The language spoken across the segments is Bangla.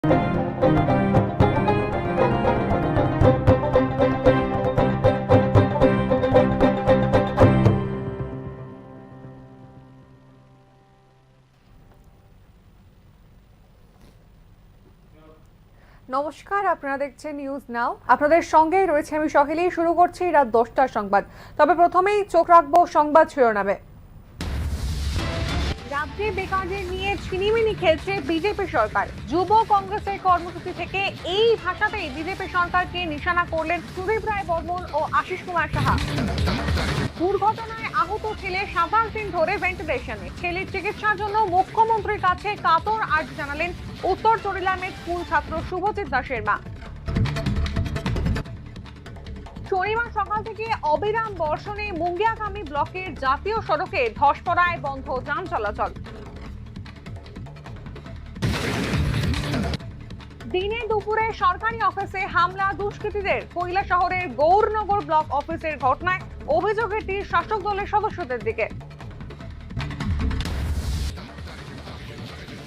নমস্কার, আপনারা দেখছেন নিউজ নাও। আপনাদের সঙ্গেই রয়েছে আমি সহেলি। শুরু করছি রাত 10টার সংবাদ। তবে প্রথমেই চোখ রাখবো সংবাদ শিরোনামে। রাজ্যে বেকারদের নিয়ে ছিনিমিনি খেলছে বিজেপি সরকার। যুব কংগ্রেসের কর্মসূচি থেকে এই ভাষাতেই বিজেপি সরকারকে নিশানা করলেন সুদীপ রায় বর্মন ও আশিস কুমার সাহা। দুর্ঘটনায় আহত ছেলে 7 দিন ধরে ভেন্টিলেশনে। ছেলের চিকিৎসার জন্য মুখ্যমন্ত্রীর কাছে কাতর আর্জি জানালেন উত্তর চরিলামের স্কুল ছাত্র শুভজিৎ দাসের মা। শনিবার সকাল থেকে অবিরাম বর্ষণে মুঙ্গিয়াগামী ব্লকের জাতীয় সড়কে ধস পড়ায় বন্ধ যান চলাচল। দিনে দুপুরে সরকারি অফিসে হামলা দুষ্কৃতীদের। কৈলাসহরের গৌরনগর ব্লক অফিসের ঘটনায় অভিযোগের তীর শাসক দলের সদস্যদের দিকে।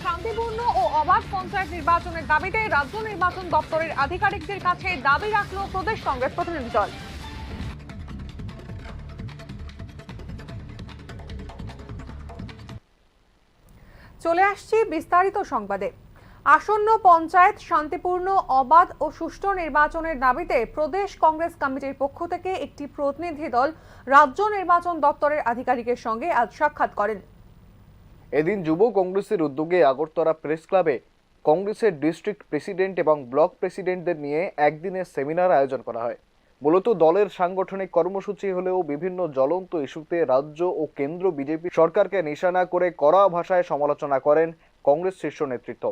শান্তিপূর্ণ ও অবাধ পঞ্চায়েত নির্বাচনের দাবিতে রাজ্য নির্বাচন দপ্তরের আধিকারিকদের কাছে দাবি রাখল প্রদেশ কংগ্রেস প্রতিনিধি দল। চলে আসছি বিস্তারিত সংবাদে। আসন্ন পঞ্চায়েত শান্তিপূর্ণ, অবাধ ও সুষ্ঠু নির্বাচনের দাবিতে প্রদেশ কংগ্রেস কমিটির পক্ষ থেকে একটি প্রতিনিধি দল রাজ্য নির্বাচন দপ্তরের আধিকারিকের সঙ্গে আজ সাক্ষাৎ করেন। এদিন যুব কংগ্রেসের উদ্যোগে আগরতলা প্রেস ক্লাবে কংগ্রেসের ডিস্ট্রিক্ট প্রেসিডেন্ট এবং ব্লক প্রেসিডেন্টদের নিয়ে একদিনের সেমিনার আয়োজন করা হয়। মূলত দলের সাংগঠনিক কর্মসূচি হলেও বিভিন্ন জ্বলন্ত ইস্যুতে রাজ্য ও কেন্দ্র বিজেপি সরকারকে নিশানা করে কড়া ভাষায় সমালোচনা করেন কংগ্রেস শীর্ষ নেতৃত্ব।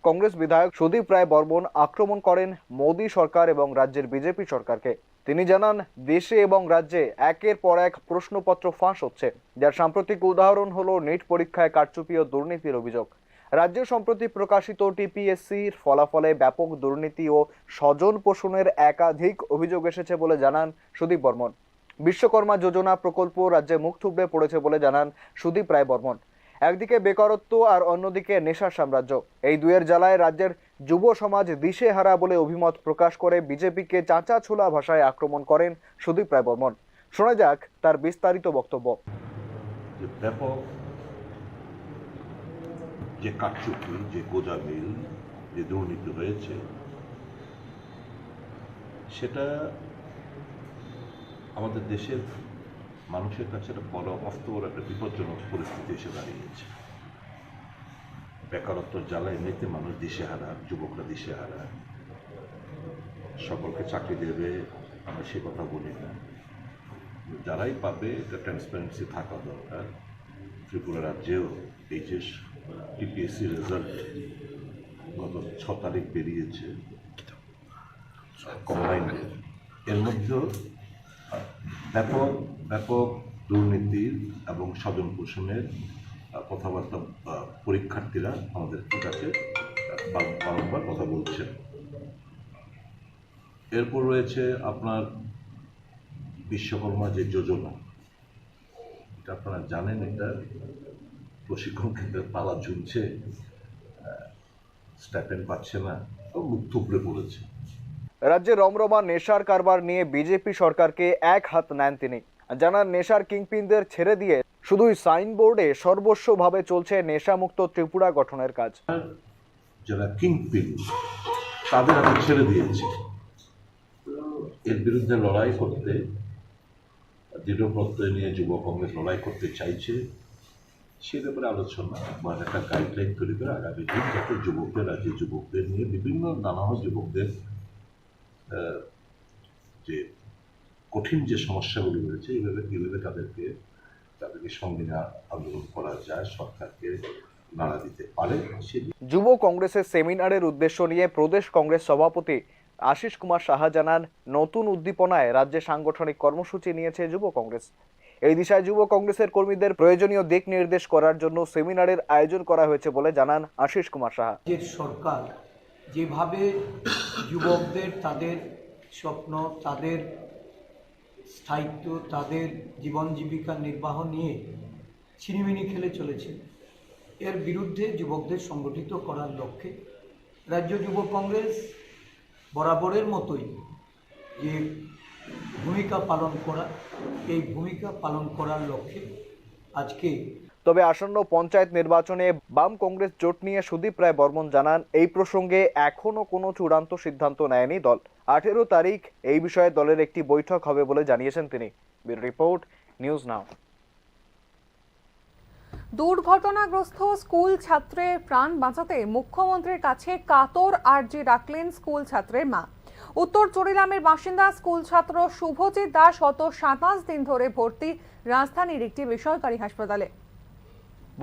কংগ্রেস বিধায়ক সুদীপ রায় বর্মন আক্রমণ করেন মোদী সরকার এবং রাজ্যের বিজেপি সরকারকে। তিনি জানান, দেশে এবং রাজ্যে একের পর এক প্রশ্নপত্র ফাঁস হচ্ছে, যার সাম্প্রতিক উদাহরণ হলো নিট পরীক্ষায় কারচুপি ও দুর্নীতির অভিযোগ। রাজ্যে সম্প্রতি প্রকাশিত টিপিএসসির ফলাফলে ব্যাপক দুর্নীতি ও স্বজন পোষণের একাধিক অভিযোগ এসেছে বলে জানান সুদীপ বর্মন। বিশ্বকর্মা যোজনা প্রকল্প রাজ্যে মুখ থুবড়ে পড়েছে বলে জানান সুদীপ রায় বর্মন। একদিকে বেকারত্ব আর অন্যদিকে নেশার সাম্রাজ্য, এই দুয়ের জ্বালায় রাজ্যের যুব সমাজ দিশেহারা বলে অভিমত প্রকাশ করে বিজেপিকে চাঁচা ছোলা ভাষায় আক্রমণ করেন সুদীপ রায় বর্মন। শোনা যাক তার বিস্তারিত বক্তব্য। ব্যাপক যে কারচুপি, যে গোজামিল, যে দুর্নীতি হয়েছে, সেটা আমাদের দেশের মানুষের কাছে একটা বড় অস্তবড় একটা বিপজ্জনক পরিস্থিতি এসে দাঁড়িয়েছে। বেকারত্বর জ্বালায় এমনিতে মানুষ দিশেহারা, যুবকরা দিশেহারা। সকলকে চাকরি দেবে আমরা সে কথা বলি না, যারাই পাবে এটা ট্রান্সপারেন্সি থাকা দরকার। ত্রিপুরা রাজ্যেও এই যে টিপিএসসি রেজাল্ট গত 6 তারিখ বেরিয়েছে কম্বাইন্ডে, এর মধ্যেও ব্যাপক ব্যাপক দুর্নীতির এবং স্বজন পোষণের কথাবার্তা পরীক্ষার্থীরা আমাদের কাছে বারংবার কথা বলছেন। এরপর রয়েছে আপনার বিশ্বকর্মা যে যোজনা, এটা আপনারা জানেন, এটা প্রশিক্ষণ কেন্দ্রের তালা ঝুলছে, স্টাইপেন্ড পাচ্ছে না, মুখ থুবড়ে পড়েছে। রাজ্যে রমরমা নেশার কারবার নিয়ে বিজেপি সরকারকে এক হাত নেন তিনি। জানান, নেশার কিংপিনদের ছেড়ে দিয়ে শুধুই সাইনবোর্ডে সর্বস্বভাবে চলছে নেশামুক্ত ত্রিপুরা গঠনের কাজ। যারা কিংপিন তাদের আমরা ছেড়ে দিয়েছি। এর বিরুদ্ধে লড়াই করতে দৃঢ় প্রত্যয় নিয়ে যুব কংগ্রেস লড়াই করতে চাইছে। সে ব্যাপারে আলোচনা বা একটা গাইডলাইন তৈরি করে আগামী দিন যাতে যুবকদের, রাজ্যের যুবকদের নিয়ে বিভিন্ন নানা যুবকদের যে কঠিন যে সমস্যাগুলি রয়েছে, এইভাবে তাদেরকে সঙ্গে আন্দোলন করা যায়, সরকারকে নাড়া দিতে পারে। যুব কংগ্রেসের সেমিনারের উদ্দেশ্য নিয়ে প্রদেশ কংগ্রেস সভাপতি আশিস কুমার সাহা জানান, নতুন উদ্দীপনায় রাজ্যে সাংগঠনিক কর্মসূচি নিয়েছে যুব কংগ্রেস। এই দিশায় যুব কংগ্রেসের কর্মীদের প্রয়োজনীয় দিক নির্দেশ করার জন্য সেমিনারের আয়োজন করা হয়েছে বলে জানান আশিস কুমার সাহা। সরকার যেভাবে যুবকদের তাদের স্বপ্ন, তাদের স্থায়িত্ব, তাদের জীবন জীবিকা নির্বাহ নিয়ে ছিনিমিনি খেলে চলেছে, এর বিরুদ্ধে যুবকদের সংগঠিত করার লক্ষ্যে রাজ্য যুব কংগ্রেস বরাবরের মতোই যে ভূমিকা পালন করা, এই ভূমিকা পালন করার লক্ষ্যে আজকে তবে আসন্ন পঞ্চায়েত নির্বাচনে বাম কংগ্রেস জোট নিয়ে সুদীপ রায় বর্মন জানান, এই প্রসঙ্গে এখনো কোনো চূড়ান্ত সিদ্ধান্ত নেয়নি দল। 18 তারিখ এই বিষয়ে দলের একটি বৈঠক হবে বলে জানিয়েছেন তিনি। Bureau report, news now. দুর্ঘটনাগ্রস্ত স্কুল ছাত্রের প্রাণ বাঁচাতে মুখ্যমন্ত্রীর কাছে কাতর আর্জি রাখলেন স্কুল ছাত্রের মা। উত্তর চরিলামের বাসিন্দা স্কুল ছাত্র শুভজিৎ দাস গত 27 দিন ধরে ভর্তি রাজধানীর একটি বেসরকারি হাসপাতালে।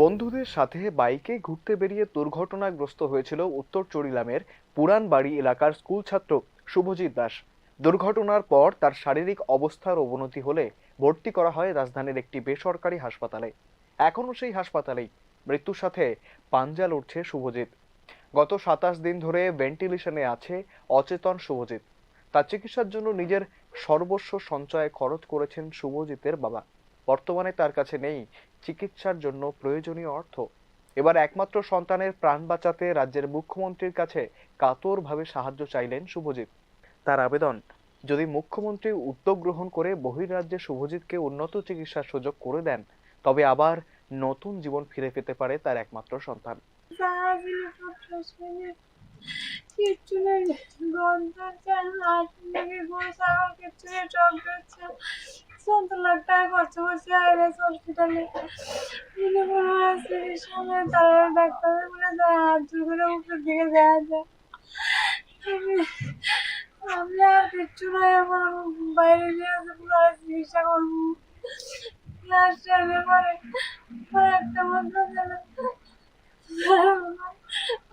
বন্ধুদের সাথে বাইকে ঘুরতে বেরিয়ে দুর্ঘটনাগ্রস্ত হয়েছিল উত্তর চরিলামের পুরান বাড়ি এলাকার স্কুল ছাত্র শুভজিৎ দাস। দুর্ঘটনার পর তার শারীরিক অবস্থার অবনতি হলে ভর্তি করা হয় রাজধানীর একটি বেসরকারি হাসপাতালে। এখনও সেই হাসপাতালেই মৃত্যুর সাথে পাঞ্জা লড়ছে শুভজিৎ। গত 27 দিন ধরে ভেন্টিলেশনে আছে অচেতন শুভজিৎ। তার চিকিৎসার জন্য নিজের সর্বস্ব সঞ্চয় খরচ করেছেন শুভজিতের বাবা। বর্তমানে তার কাছে নেই চিকিৎসার জন্য প্রয়োজনীয় অর্থ। এবার একমাত্র সন্তানের প্রাণ বাঁচাতে রাজ্যের মুখ্যমন্ত্রীর কাছে কাতরভাবে সাহায্য চাইলেন শুভজিৎ। তার আবেদন, যদি মুখ্যমন্ত্রী উদ্যোগ গ্রহণ করে বহির্রাজ্যে শুভজিৎকে উন্নত চিকিৎসার সুযোগ করে দেন, তবে আবার নতুন জীবন ফিরে পেতে পারে তার একমাত্র সন্তান। আমি আর কিচ্ছু নয়, আমার বাইরে নিয়ে আসে পুরো চিকিৎসা করবো। লাস্ট টাইমে পরে একটা মাত্র ছেলে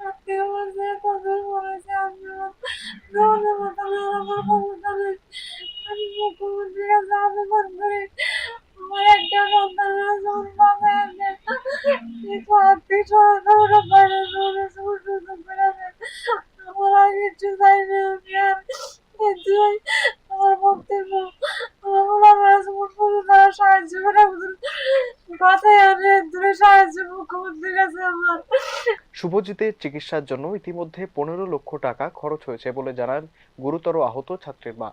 আত্মীয় বলছে তাদের বলেছে আমার মতো আমার ক্ষমতা নেই। আমি মুখ্যমন্ত্রীর কাছে আবেদন করি আমার একটা সন্তান আর্থিক সহায়তা ওরা বাইরে সুযোগ করে দেয়। আমার আর কিচ্ছু চাই না, আমি আর এটাই আমার বক্তব্য। তারা সাহায্য করে কথায় আনে দূরে সাহায্য মুখ্যমন্ত্রীর কাছে আমার। শুভজিতের চিকিৎসার জন্য ইতিমধ্যে 15 লক্ষ টাকা খরচ হয়েছে বলে জানান গুরুতর আহত ছাত্রের মা।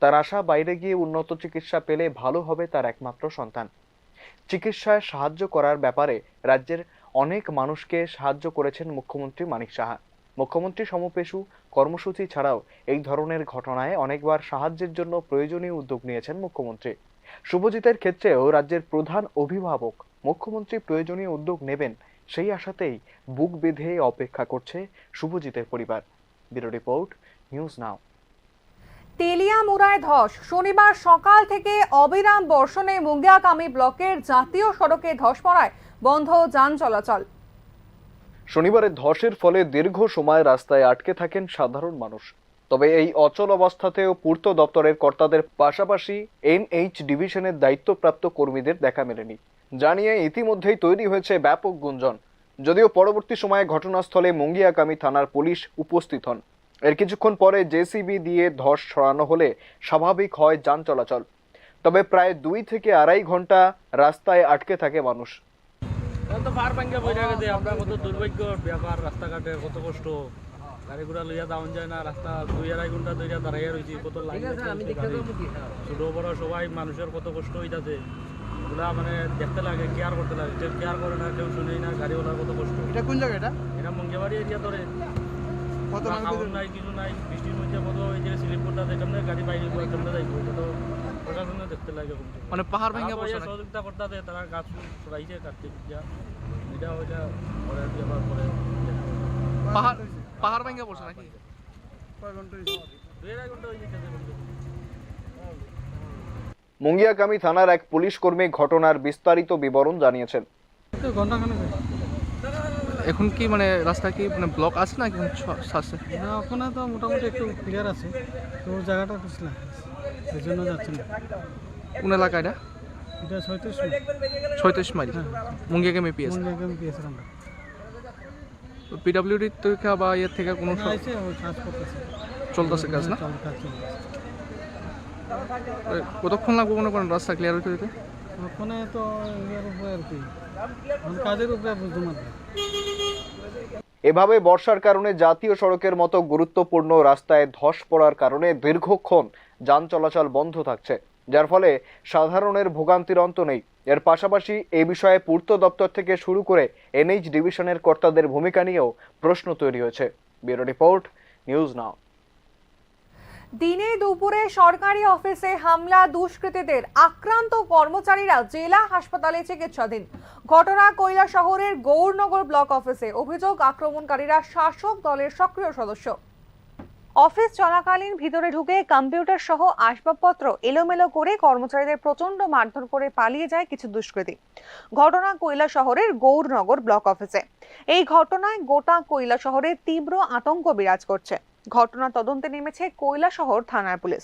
তার আশা, বাইরে গিয়ে উন্নত চিকিৎসা পেলে ভালো হবে তার একমাত্র সন্তান। চিকিৎসায় সাহায্য করার ব্যাপারে রাজ্যের অনেক মানুষকে সাহায্য করেছেন মুখ্যমন্ত্রী মানিক সাহা। মুখ্যমন্ত্রী সমপেশু কর্মসূচি ছাড়াও এই ধরনের ঘটনায় অনেকবার সাহায্যের জন্য প্রয়োজনীয় উদ্যোগ নিয়েছেন মুখ্যমন্ত্রী। শুভজিতের ক্ষেত্রেও রাজ্যের প্রধান অভিভাবক মুখ্যমন্ত্রী প্রয়োজনীয় উদ্যোগ নেবেন সেই আশাতেই বুক বেঁধে অপেক্ষা করছে শুভজিতের পরিবার। Bureau report, news now. তেলিয়ামুড়ায় ধস। শনিবার সকাল থেকে অবিরাম বর্ষণে মুঙ্গিয়াকামী ব্লকের জাতীয় সড়কে ধস পড়ায় বন্ধ যান চলাচল। শনিবারের ধসের ফলে দীর্ঘ সময় রাস্তায় আটকে থাকেন সাধারণ মানুষ। তবে এই অচল অবস্থাতেও পূর্ত দপ্তরের কর্তাদের পাশাপাশি এনএইচ ডিভিশনের দায়িত্বপ্রাপ্ত কর্মীদের দেখা মেলেনি জানিয়ে ইতিমধ্যেই তৈরি হয়েছে ব্যাপক গুঞ্জন। যদিও পরবর্তী সময়ে ঘটনাস্থলে মুঙ্গিয়াকামী থানার পুলিশ উপস্থিত হন। এর কিছুক্ষণ পরে জেসিবি দিয়ে ধস সরানো হলে স্বাভাবিক হয় যান চলাচল। তবে প্রায় 2 থেকে আড়াই ঘন্টা রাস্তায় আটকে থাকে মানুষ। তো পার ভাঙ্গা বইরা গেছে, আমরা কত দুর্ভাগ্য ব্যাপার, রাস্তাঘাটে কত কষ্ট, গাড়ি ঘোড়া লইয়া যাওয়া যায় না, রাস্তা 2-2.5 ঘন্টা ধরে দাঁড়াইয়া রয়েছি, কত লাইন ছোট বড় সবাই মানুষের কত কষ্ট হইতাছে, এগুলা মানে দেখতে লাগে, কেয়ার করতে লাগে, কেয়ার করে না, কেউ শুনেই না, গাড়িওয়ালার কত কষ্ট। এটা কোন জায়গা? এটা মঙ্গিয়াবাড়ি এরিয়া ধরে কত খাওয়ার নাই, কিছু নাই, বৃষ্টির মধ্যে কত ওই যে স্লিপ করতে কেমনে গাড়ি বাইরে করে কেমনে যাইব, এটা তো প্রশাসনে দেখতে লাগে। মানে পাহাড় ভাঙ্গা বসে সহযোগিতা করতে তারা গাছ ছড়াইছে, কাটতে এটা ওইটা পরে ব্যাপার করে পাহাড় ভাঙ্গা বসে নাকি? কয় ঘন্টা? 2-2.5 ঘন্টা হয়ে যেতে। মুঙ্গিয়াকামী থানার এক পুলিশ কর্মী ঘটনার বিস্তারিত বিবরণ জানিয়েছেন। এখন কি মানে রাস্তা কি মানে ব্লক আছে না এখন আছে? না, ওখানে তো মোটামুটি একটু ক্লিয়ার আছে, তো জায়গাটা বুঝলাম সেই জন্য যাচ্ছি না। কোন এলাকা এটা? এটা 36 মাইল মুঙ্গিয়াকামী পিএস। আমরা পিডব্লিউডি থেকে বা এর থেকে কোনো আছে, ওই কাজ করতেছে, চলতেছে কাজ না? কাজ চলতেছে। কতক্ষণ লাগবে মনে করেন রাস্তা ক্লিয়ার হতে হতে? ওখানে তো এর উপরে আর কি কাজের উপরে বুঝতে পারবে। এভাবে বর্ষার কারণে জাতীয় সড়কের মতো গুরুত্বপূর্ণ রাস্তায় ধস পড়ার কারণে দীর্ঘক্ষণ যান চলাচল বন্ধ থাকছে, যার ফলে সাধারণের ভোগান্তির অন্ত নেই। এর পাশাপাশি এই বিষয়ে পূর্ত দপ্তর থেকে শুরু করে এনএইচ ডিভিশনের কর্তাদের ভূমিকা নিয়েও প্রশ্ন তৈরি হয়েছে। ব্যুরো রিপোর্ট, নিউজ নাও। দিনে দুপুরে সরকারি অফিসে হামলা, দুষ্কৃতীদের আক্রান্ত কর্মচারীরা জেলা হাসপাতালে চিকিৎসাধীন। ঘটনা কৈলাসহরের গৌরনগর ব্লক অফিসে। অভিযোগ, আক্রমণকারীরা শাসক দলের সক্রিয় সদস্য। অফিস চলাকালীন ভিতরে ঢুকে কম্পিউটার সহ আসবাবপত্র এলোমেলো করে কর্মচারীদের প্রচন্ড মারধর করে পালিয়ে যায় কিছু দুষ্কৃতী। ঘটনা কৈলাসহরের গৌরনগর ব্লক অফিসে। এই ঘটনায় গোটা কৈলাসহরে তীব্র আতঙ্ক বিরাজ করছে। ঘটনা তদন্তে নেমেছে কৈলাসহর থানার পুলিশ।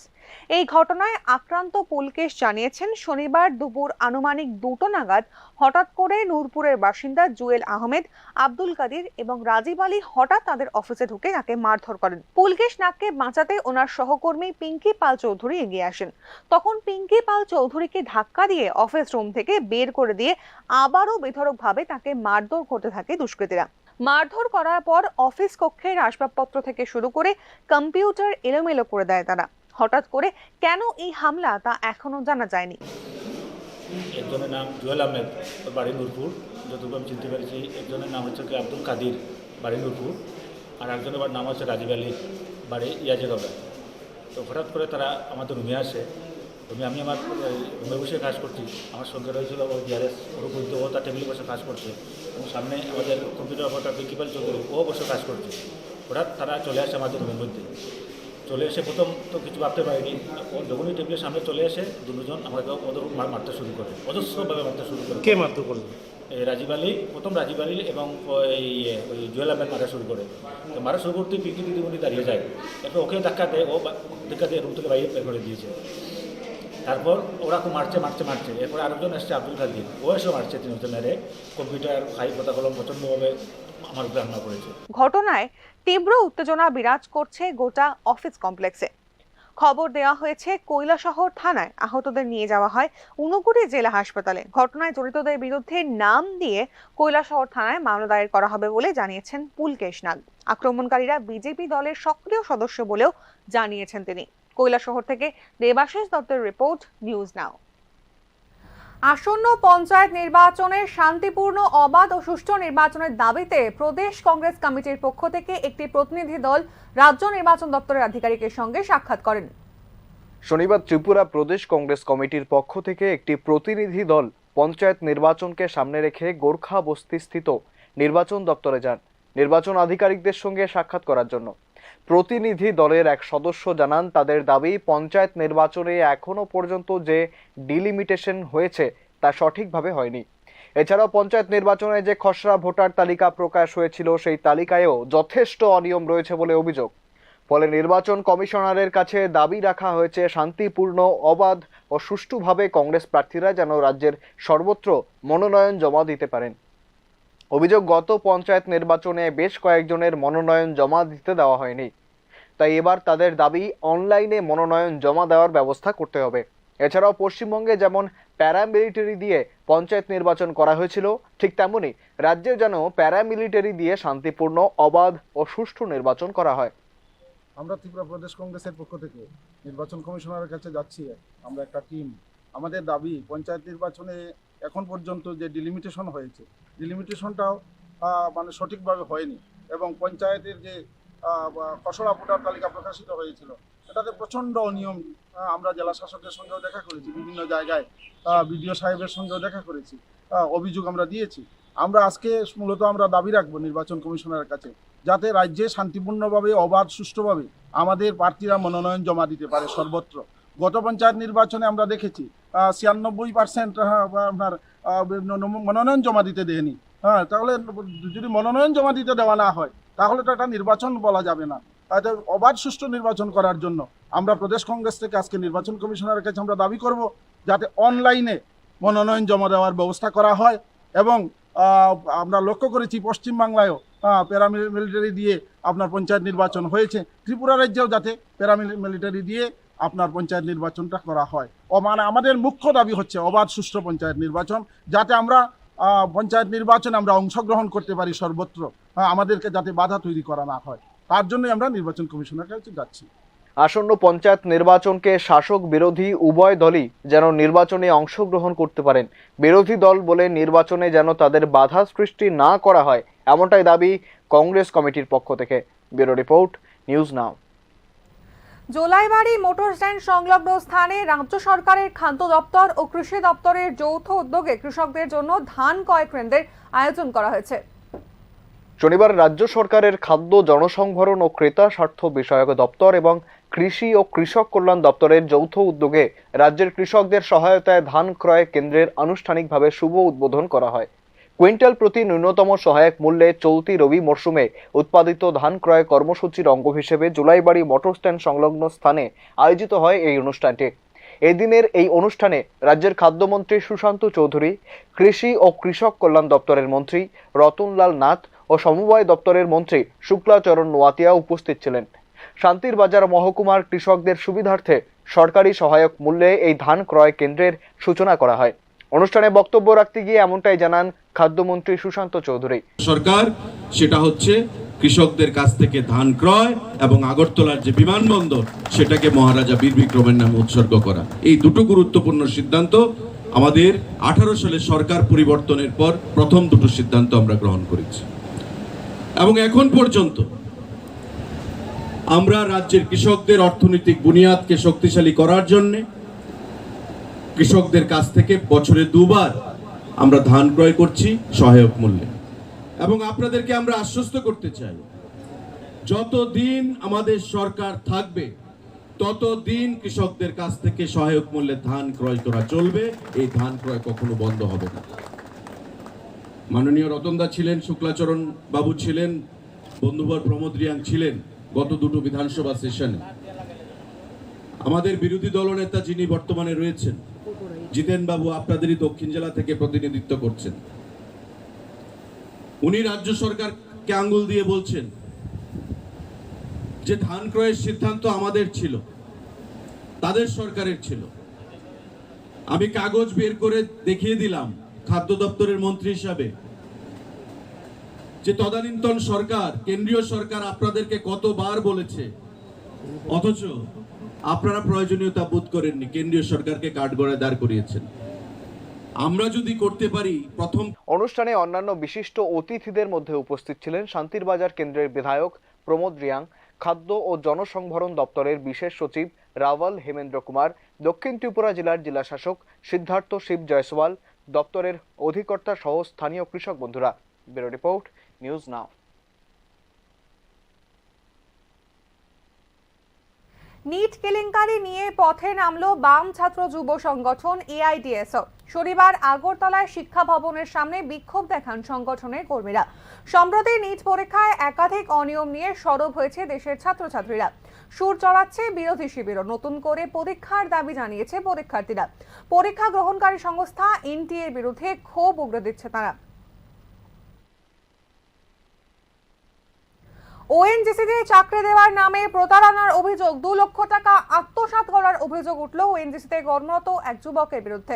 এই ঘটনায় আক্রান্ত পুলকেশ জানিয়েছেন, শনিবার দুপুর আনুমানিক 2টো নাগাদ হঠাৎ করে নূরপুরের বাসিন্দা জুয়েল আহমেদ, আব্দুল কাদির এবং রাজীব আলী হঠাৎ তাদের অফিসে ঢুকে তাকে মারধর করেন। পুলকেশ নাগকে বাঁচাতে ওনার সহকর্মী পিঙ্কি পাল চৌধুরী এগিয়ে আসেন। তখন পিঙ্কি পাল চৌধুরীকে ধাক্কা দিয়ে অফিস রুম থেকে বের করে দিয়ে আবারও বেধড়কভাবে তাকে মারধর করতে থাকে দুষ্কৃতীরা। মারধর করার পর অফিস কক্ষের আসবাবপত্র থেকে শুরু করে কম্পিউটার এলোমেলো করে দেয় তারা। হঠাৎ করে কেন এই হামলা তা এখনো জানা যায়নি। একজনের নাম জুয়েল আহমেদ, ওর বাড়ি নূরপুর, যতটুকু আমি চিনতে পেরেছি। একজনের নাম হচ্ছে কি আব্দুল কাদির, বাড়ি নূরপুর, আর একজনের নাম হচ্ছে রাজীব আলী, বাড়ি ইয়াজেগড়া। তো হঠাৎ করে তারা আমাদের রুমে আসে। আমি আমার রুমে বসে কাজ করছি, আমার সঙ্গে রয়েছিল ওই ডিআরএস, ওর বলতে ও তার টেবিলে বসে কাজ করছে, এবং সামনে আমাদের কম্পিউটার অপারেটর পিঙ্কি পাল চৌধুরী, ও বসে কাজ করছে। হঠাৎ তারা চলে আসে আমাদের রুমের মধ্যে। চলে এসে প্রথম তো কিছু ভাবতে পারিনি, ও যখনই টেবিলের সামনে চলে আসে দুজন আমাকে ওদের মারতে শুরু করে, অজস্রভাবে মারতে শুরু করে। কে মারতে করলো? রাজীব আলী, প্রথম রাজীব আলী এবং ওই জুয়েল আহমেদ মারা শুরু করে। তো মারা শুরু করতে পিঙ্কি দিদিমণি দাঁড়িয়ে যায়, এরপর ওকে ধাক্কা দেয়, ও ধাক্কা দিয়ে রুম থেকে বাইরে বের করে দিয়েছে। তারপর ওরা খুব মারছে। এরপর আরেকজন এসছে আব্দুল কাদির, ও এসে মারছে, তিনজন মেরে কম্পিউটার, ফাইল, কথা কলম প্রচণ্ডভাবে আমার উপরে হামলা করেছে। ঘটনায় তীব্র উত্তেজনা বিরাজ করছে গোটা অফিস কমপ্লেক্সে। খবর দেওয়া হয়েছে কৈলাসহর থানায়। আহতদের নিয়ে যাওয়া হয় ঊনকোটি জেলা হাসপাতালে। ঘটনায় জড়িতদের বিরুদ্ধে নাম দিয়ে কৈলাসহর থানায় মামলা দায়ের করা হবে বলে জানিয়েছেন পুলকেশ নাগ। আক্রমণকারীরা বিজেপি দলের সক্রিয় সদস্য বলেও জানিয়েছেন তিনি। কৈলাসহর থেকে দেবাশিস দত্তের রিপোর্ট, নিউজ নাও। আসন্ন পঞ্চায়েত নির্বাচনে শান্তিপূর্ণ, অবাধ ও সুষ্ঠু নির্বাচনের দাবিতে প্রদেশ কংগ্রেস কমিটির পক্ষ থেকে একটি প্রতিনিধি দল রাজ্য নির্বাচন দপ্তরের আধিকারিকের সঙ্গে সাক্ষাৎ করেন। শনিবার ত্রিপুরা প্রদেশ কংগ্রেস কমিটির পক্ষ থেকে একটি প্রতিনিধি দল পঞ্চায়েত নির্বাচনকে সামনে রেখে গোর্খা বস্তিস্থিত নির্বাচন দপ্তরে যান নির্বাচন আধিকারিকদের সঙ্গে সাক্ষাৎ করার জন্য। প্রতিনিধি দলের এক সদস্য জানান, তাদের দাবি পঞ্চায়েত নির্বাচনে এখনো পর্যন্ত যে ডিলিমিটেশন হয়েছে তা সঠিকভাবে হয়নি। এছাড়াও পঞ্চায়েত নির্বাচনে যে খসড়া ভোটার তালিকা প্রকাশ হয়েছিল সেই তালিকায়ও যথেষ্ট অনিয়ম রয়েছে বলে অভিযোগ। ফলে নির্বাচন কমিশনারের কাছে দাবি রাখা হয়েছে শান্তিপূর্ণ, অবাধ ও সুষ্ঠুভাবে কংগ্রেস প্রার্থীরা যেন রাজ্যের সর্বত্র মনোনয়ন জমা দিতে পারেন। অভিযোগ, গত পঞ্চায়েত নির্বাচনে বেশ কয়েকজনের মনোনয়ন জমা দিতে দেওয়া হয়নি, তাই এবার তাদের দাবি অনলাইনে মনোনয়ন জমা দেওয়ার ব্যবস্থা করতে হবে। এছাড়াও পশ্চিমবঙ্গে যেমন প্যারামিলিটারি দিয়ে পঞ্চায়েত নির্বাচন করা হয়েছিল, ঠিক তেমনি রাজ্যে যেন প্যারামিলিটারি দিয়ে শান্তিপূর্ণ, অবাধ ও সুষ্ঠু নির্বাচন করা হয়। আমরা ত্রিপুরা প্রদেশ কংগ্রেসের পক্ষ থেকে নির্বাচন কমিশনারের কাছে যাচ্ছি। আমরা একটা টিম, আমাদের দাবি পঞ্চায়েত নির্বাচনে এখন পর্যন্ত যে ডিলিমিটেশন হয়েছে, ডিলিমিটেশনটাও মানে সঠিকভাবে হয়নি, এবং পঞ্চায়েতের যে খসড়া ভোটার তালিকা প্রকাশিত হয়েছিল এটাতে প্রচণ্ড অনিয়ম। আমরা জেলা শাসকের সঙ্গেও দেখা করেছি, বিভিন্ন জায়গায় বিডিও সাহেবের সঙ্গেও দেখা করেছি, অভিযোগ আমরা দিয়েছি। আমরা আজকে মূলত আমরা দাবি রাখবো নির্বাচন কমিশনারের কাছে, যাতে রাজ্যে শান্তিপূর্ণভাবে, অবাধ, সুষ্ঠুভাবে আমাদের প্রার্থীরা মনোনয়ন জমা দিতে পারে সর্বত্র। গত পঞ্চায়েত নির্বাচনে আমরা দেখেছি 96% আপনার মনোনয়ন জমা দিতে দেয়নি। তাহলে যদি মনোনয়ন জমা দিতে দেওয়া না হয় তাহলে তো এটা নির্বাচন বলা যাবে না। অবাধ সুষ্ঠু নির্বাচন করার জন্য আমরা প্রদেশ কংগ্রেস থেকে আজকে নির্বাচন কমিশনারের কাছে আমরা দাবি করব, যাতে অনলাইনে মনোনয়ন জমা দেওয়ার ব্যবস্থা করা হয়। এবং আমরা লক্ষ্য করেছি পশ্চিমবাংলায়ও প্যারামিলিটারি দিয়ে আপনার পঞ্চায়েত নির্বাচন হয়েছে, ত্রিপুরা রাজ্যেও যাতে প্যারামিলিটারি দিয়ে আপনার পঞ্চায়েত নির্বাচনটা করা হয়। মানে আমাদের মুখ্য দাবি হচ্ছে অবাধ সুষ্ঠু পঞ্চায়েত নির্বাচন, যাতে আমরা পঞ্চায়েত নির্বাচনে আমরা অংশগ্রহণ করতে পারি সর্বত্র, আমাদেরকে যাতে বাধা তৈরি করা না হয়, তার জন্যই আমরা নির্বাচন কমিশনের কাছে যাচ্ছি। আসন্ন পঞ্চায়েত নির্বাচনকে শাসক বিরোধী উভয় দলই যেন নির্বাচনে অংশগ্রহণ করতে পারেন। বিরোধী দল বলে নির্বাচনে যেন তাদের বাধা সৃষ্টি না করা হয়, এমনটাই দাবি কংগ্রেস কমিটির পক্ষ থেকে। ব্যুরো রিপোর্ট, নিউজ নাও। জোলাইবাড়ি মোটর স্ট্যান্ড সংলগ্ন স্থানে রাজ্য সরকারের খাদ্য দপ্তর ও কৃষি দপ্তরের যৌথ উদ্যোগে কৃষকদের জন্য ধান ক্রয় কেন্দ্রের আয়োজন করা হয়েছে। শনিবার রাজ্য সরকারের খাদ্য, জনসংভরণ ও ক্রেতা স্বার্থ বিষয়ক দপ্তর এবং কৃষি ও কৃষক কল্যাণ দপ্তরের যৌথ উদ্যোগে রাজ্যের কৃষকদের সহায়তায় ধান ক্রয় কেন্দ্রের আনুষ্ঠানিকভাবে শুভ উদ্বোধন করা হয়। কুইন্টাল প্রতি ন্যূনতম সহায়ক মূল্যে চলতি রবি মরশুমে উৎপাদিত ধান ক্রয় কর্মসূচির অঙ্গ হিসেবে জোলাইবাড়ি মোটর স্ট্যান্ড সংলগ্ন স্থানে আয়োজিত হয় এই অনুষ্ঠানটি। এদিনের এই অনুষ্ঠানে রাজ্যের খাদ্যমন্ত্রী সুশান্ত চৌধুরী, কৃষি ও কৃষক কল্যাণ দপ্তরের মন্ত্রী রতনলাল নাথ ও সমবায় দপ্তরের মন্ত্রী শুক্লাচরণ নোয়াতিয়া উপস্থিত ছিলেন। শান্তির বাজার মহকুমার কৃষকদের সুবিধার্থে সরকারি সহায়ক মূল্যে এই ধান ক্রয় কেন্দ্রের সূচনা করা হয়। অনুষ্ঠানে বক্তব্য রাখতে গিয়ে এমনটাই জানান খাদ্যমন্ত্রী সুশান্ত চৌধুরী। সরকার সেটা হচ্ছে কৃষকদের কাছ থেকে ধান ক্রয় এবং আগরতলার যে বিমানবন্দর সেটাকে মহারাজা বীর বিক্রমের নামে উৎসর্গ করা, এই দুটো গুরুত্বপূর্ণ সিদ্ধান্ত আমাদের 18 সালে সরকার পরিবর্তনের পর প্রথম দুটো সিদ্ধান্ত আমরা গ্রহণ করেছি। এবং এখন পর্যন্ত আমরা রাজ্যের কৃষকদের অর্থনৈতিক বুনিয়াদকে শক্তিশালী করার জন্য কৃষকদের কাছ থেকে বছরে 2 বার আমরা ধান ক্রয় করছি সহায়ক মূল্যে। এবং আপনাদেরকে আমরা আশ্বস্ত করতে চাই, যতদিন আমাদের সরকার থাকবে ততদিন কৃষকদের কাছ থেকে সহায়ক মূল্যে ধান ক্রয় করা চলবে। এই ধান ক্রয় কখনো বন্ধ হবে না। মাননীয় রতনদা ছিলেন, শুক্লাচরণ বাবু ছিলেন, বন্ধুবর প্রমোদ রিয়াং ছিলেন গত দুটো বিধানসভা সেশনে। আমাদের বিরোধী দলনেতা যিনি বর্তমানে রয়েছেন জিতেন বাবু, আপনাদেরই দক্ষিণ জেলা থেকে প্রতিনিধিত্ব করছেন, উনি রাজ্য সরকারকে আঙ্গুল দিয়ে বলছেন যে ধান ক্রয়ের সিদ্ধান্ত আমাদের ছিল, তাদের সরকারের ছিল। আমি কাগজ বের করে দেখিয়ে দিলাম খাদ্য দপ্তরের মন্ত্রী হিসাবে যে তদানীন্তন সরকার, কেন্দ্রীয় সরকার আপনাদেরকে কতবার বলেছে, অথচ আপনারা প্রয়োজনীয়তা বোধ করেননি, কেন্দ্রীয় সরকারকে কাঠগড়ায় দাঁড় করিয়েছেন। আমরা যদি করতে পারি প্রথম। অনুষ্ঠানে অন্যান্য বিশিষ্ট অতিথিদের মধ্যে উপস্থিত ছিলেন শান্তির বাজার কেন্দ্রের বিধায়ক প্রমোদ রিয়াং, খাদ্য ও জনসংভরণ দপ্তরের বিশেষ সচিব রাওয়াল হেমেন্দ্র কুমার, দক্ষিণ ত্রিপুরা জেলার জেলা শাসক সিদ্ধার্থ শিব জয়সওয়াল, দপ্তরের অধিকর্তা সহ স্থানীয় কৃষক বন্ধুরা। Bureau report, news now. NEET কেলেঙ্কারি নিয়ে পথে নামলো বাম ছাত্র যুব সংগঠন এআইডিএসও। শনিবার আগরতলায় শিক্ষা ভবনের সামনে বিক্ষোভ দেখান সংগঠনের কর্মীরা। সম্প্রতি নিট পরীক্ষায় একাধিক অনিয়ম নিয়ে সরব হয়েছে দেশের ছাত্রছাত্রীরা। সুর চড়াচ্ছে বিরোধী শিবিরও। নতুন করে পরীক্ষার দাবি জানিয়েছে পরীক্ষার্থীরা। পরীক্ষা গ্রহণকারী সংস্থা এনটিএর বিরুদ্ধে ক্ষোভ উগরে দিচ্ছে তারা। ওএনজিসিতে চাকরি দেওয়ার নামে প্রতারণার অভিযোগ, 2 লক্ষ টাকা আত্মসাৎ করার অভিযোগ উঠল ওএনজিসিতে কর্মরত এক যুবকের বিরুদ্ধে।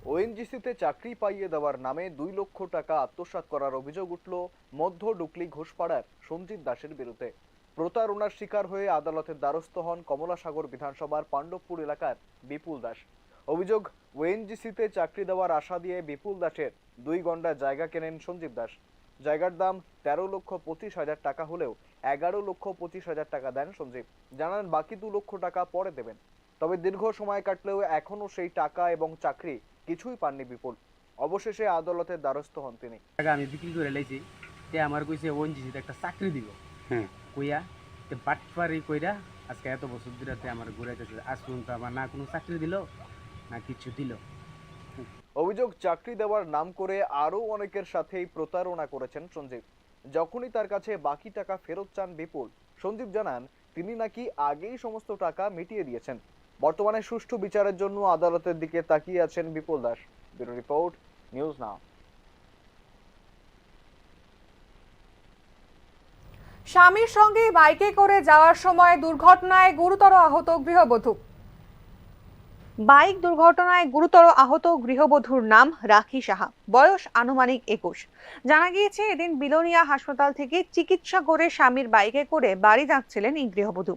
ওএনজিসিতে চাকরি পাইয়ে দেওয়ার নামে 2 লক্ষ টাকা আত্মসাৎ করার অভিযোগ উঠল মধ্য ডুকলি ঘোষপাড়ার সঞ্জিত দাসের বিরুদ্ধে। প্রতারণার শিকার হয়ে আদালতের দ্বারস্থ হন কমলাসাগর বিধানসভার পাণ্ডবপুর এলাকার বিপুল দাস। অভিযোগ, ওএনজিসিতে চাকরি দেওয়ার আশা দিয়ে বিপুল দাসের 2 গন্ডা জায়গা কেনেন সঞ্জিত দাস। জায়গার দাম 13,25,000 টাকা হলেও 11,25,000 টাকা দেন সঞ্জীব। জানান বাকি 2 লক্ষ টাকা পরে দেবেন। তবে দীর্ঘ সময় কাটলেও এখনো সেই টাকা এবং চাকরি কিছুই পাননি বিপুল। অবশেষে আদালতের দ্বারস্থ হন তিনি। টাকা আমি বিক্রি করে লাইছি, তে আমার কইছে ওএনজিসিতে একটা চাকরি দিব। কইয়া তে বাটপারি কইরা আজকে এত বছর ধরে আমার ঘুরাইতেছে। আজ পর্যন্ত আমার না কোনো চাকরি দিল না কিছু দিল। অভিযোগ, চাকরি দেওয়ার নাম করে আরো অনেকের সাথেই প্রতারণা করেছেন সঞ্জীব। যখনই তার কাছে বাকি টাকা ফেরত চান বিপুল, সঞ্জীব জানান তিনি নাকি আগেই সমস্ত টাকা মিটিয়ে দিয়েছেন। বর্তমানে সুষ্ঠু বিচারের জন্য আদালতের দিকে তাকিয়ে আছেন Bipul Das. Bureau report, news now. স্বামীর সঙ্গে বাইকে করে যাওয়ার সময় দুর্ঘটনায় গুরুতর আহত গৃহবধূ। বাইক দুর্ঘটনায় গুরুতর আহত গৃহবধূর নাম রাখি সাহা, বয়স আনুমানিক 21। জানা গিয়েছে এদিন বিলোনিয়া হাসপাতাল থেকে চিকিৎসা করে স্বামীর বাইকে করে বাড়ি যাচ্ছিলেন এই গৃহবধূ।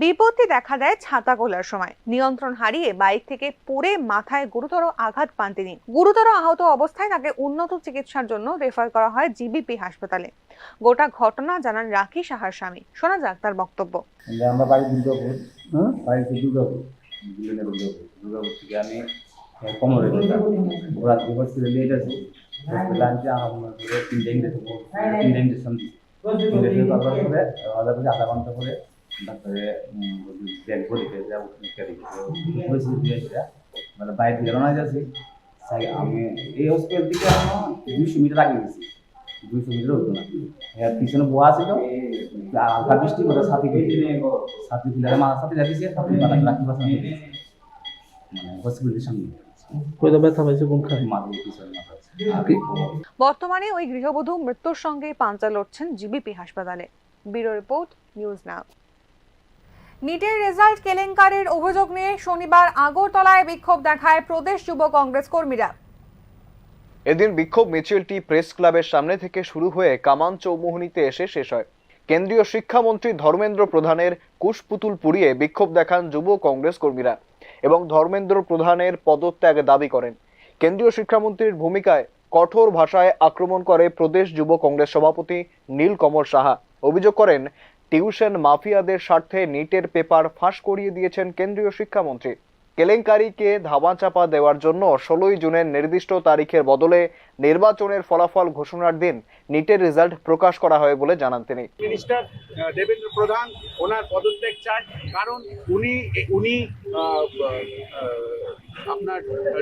বিপত্তি দেখা দেয় ছাতা খোলার সময়। নিয়ন্ত্রণ হারিয়ে বাইক থেকে পড়ে মাথায় গুরুতর আঘাত পান তিনি। গুরুতর আহত অবস্থায় তাকে উন্নত চিকিৎসার জন্য রেফার করা হয় জিবিপি হাসপাতালে। গোটা ঘটনা জানান রাখি সাহার স্বামী। শোনা যাক তার বক্তব্য। আমরা বাড়ি দুর্গাপুর, বাড়িতে দুর্গাপুর থেকে আমি কোমরে রাত্রি হসপিটালে লেট আছে, হসপিটালে আমার 3টা ইঞ্জেকশন করার পরে আধা ঘন্টা পরে ডাক্তারে ব্যাগ বলিতে মানে বাইরে থেকে রওনা যাচ্ছি। আমি এই হসপিটাল থেকে 200 মিটার আগে গেছি, 200 মিটার হতো না। পিছনে বোয়া ছিল, হালকা বৃষ্টি করে সাথী ফিলারে মাথা সাথে যাচ্ছি, সাথে রাখি বাসা মানে হসপিটালের সামনে। বর্তমানে ওই গৃহবধূ মৃত্যুর সঙ্গে পাঞ্জা লড়ছেন জিবিপি হাসপাতালে। Bureau report, news now. নিটের রেজাল্ট কেলেঙ্কারির অভিযোগ নিয়ে শনিবার আগরতলায় বিক্ষোভ দেখায় প্রদেশ যুব কংগ্রেস কর্মীরা। এদিন বিক্ষোভ মিছিলটি প্রেস ক্লাবের সামনে থেকে শুরু হয়ে কামান চৌমুহনীতে এসে শেষ হয়। কেন্দ্রীয় শিক্ষামন্ত্রী ধর্মেন্দ্র প্রধানের কুশপুতুল পুড়িয়ে বিক্ষোভ দেখান যুব কংগ্রেস কর্মীরা এবং ধর্মেন্দ্র প্রধানের পদত্যাগ দাবি করেন। কেন্দ্রীয় শিক্ষামন্ত্রীর ভূমিকায় কঠোর ভাষায় আক্রমণ করে প্রদেশ যুব কংগ্রেস সভাপতি নীলকমল সাহা। অভিযোগ করেন, টিউশন মাফিয়াদের স্বার্থে নিটের পেপার ফাঁস করিয়ে দিয়েছেন কেন্দ্রীয় শিক্ষামন্ত্রী। কেলেঙ্কারিকে ধামাচাপা দেওয়ার জন্য 16ই জুনের নির্দিষ্ট তারিখের বদলে নির্বাচনের ফলাফল ঘোষণার দিন নিটের রেজাল্ট প্রকাশ করা হয় বলে জানান তিনি। মিনিস্টার দেবেন্দ্র প্রধান ওনার পদত্যাগ চায়, কারণ উনি আপনার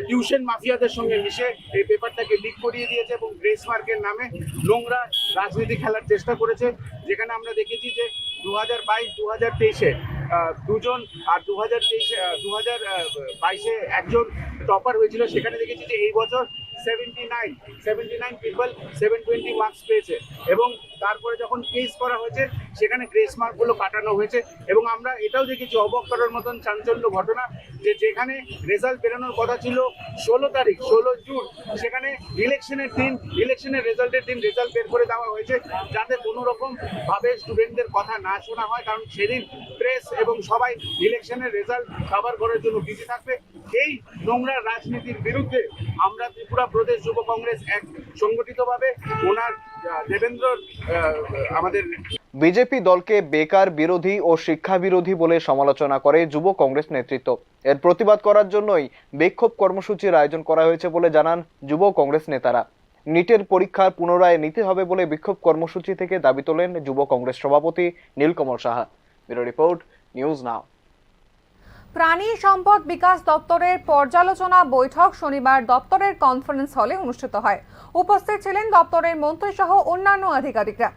টিউশন মাফিয়াদের সঙ্গে মিশে এই পেপারটাকে লিক করিয়ে দিয়েছে এবং গ্রেস মার্কের নামে নোংরা রাজনীতি খেলার চেষ্টা করেছে। যেখানে আমরা দেখেছি যে 2022-2023-এ দুজন আর 2022-এ একজন টপার হয়েছিল। সেখানে দেখেছি যে এই বছর 79 পিপল 720 মার্কস পেয়েছে এবং তারপরে যখন কেস করা হয়েছে সেখানে গ্রেস মার্কগুলো কাটানো হয়েছে। এবং আমরা এটাও দেখেছি অবাক করার মতন চাঞ্চল্য ঘটনা, যে যেখানে রেজাল্ট বেরোনোর কথা ছিল 16 জুন, সেখানে ইলেকশনের রেজাল্টের দিন রেজাল্ট বের করে দেওয়া হয়েছে, যাতে কোনো রকম ভাবে স্টুডেন্টদের কথা না শোনা হয়, কারণ সেদিন প্রেস এবং সবাই ইলেকশনের রেজাল্ট কভার করার জন্য বিজি থাকবে। এই নোংরা রাজনীতির বিরুদ্ধে আমরা ত্রিপুরা প্রদেশ যুব কংগ্রেস এক সংগঠিতভাবে ওনার দেবেন্দ্র আমাদের বিজেপি দলকে বেকার বিরোধী ও শিক্ষা বিরোধী বলে সমালোচনা করে যুব কংগ্রেস নেতৃত্ব। এর প্রতিবাদ করার জন্যই বিক্ষোভ কর্মসূচির আয়োজন করা হয়েছে বলে জানান যুব কংগ্রেস নেতারা। নিটের পরীক্ষার পুনরায় নিতে হবে বলে বিক্ষোভ কর্মসূচি থেকে দাবি তোলেন যুব কংগ্রেস সভাপতি Nilkamal Saha. Bureau report, news নাও। প্রাণী সম্পদ বিকাশ দপ্তরের পর্যালোচনা বৈঠক শনিবার দপ্তরের কনফারেন্স হলে অনুষ্ঠিত হয়। উপস্থিত ছিলেন দপ্তরের মন্ত্রী সহ অন্যান্য আধিকারিকরা।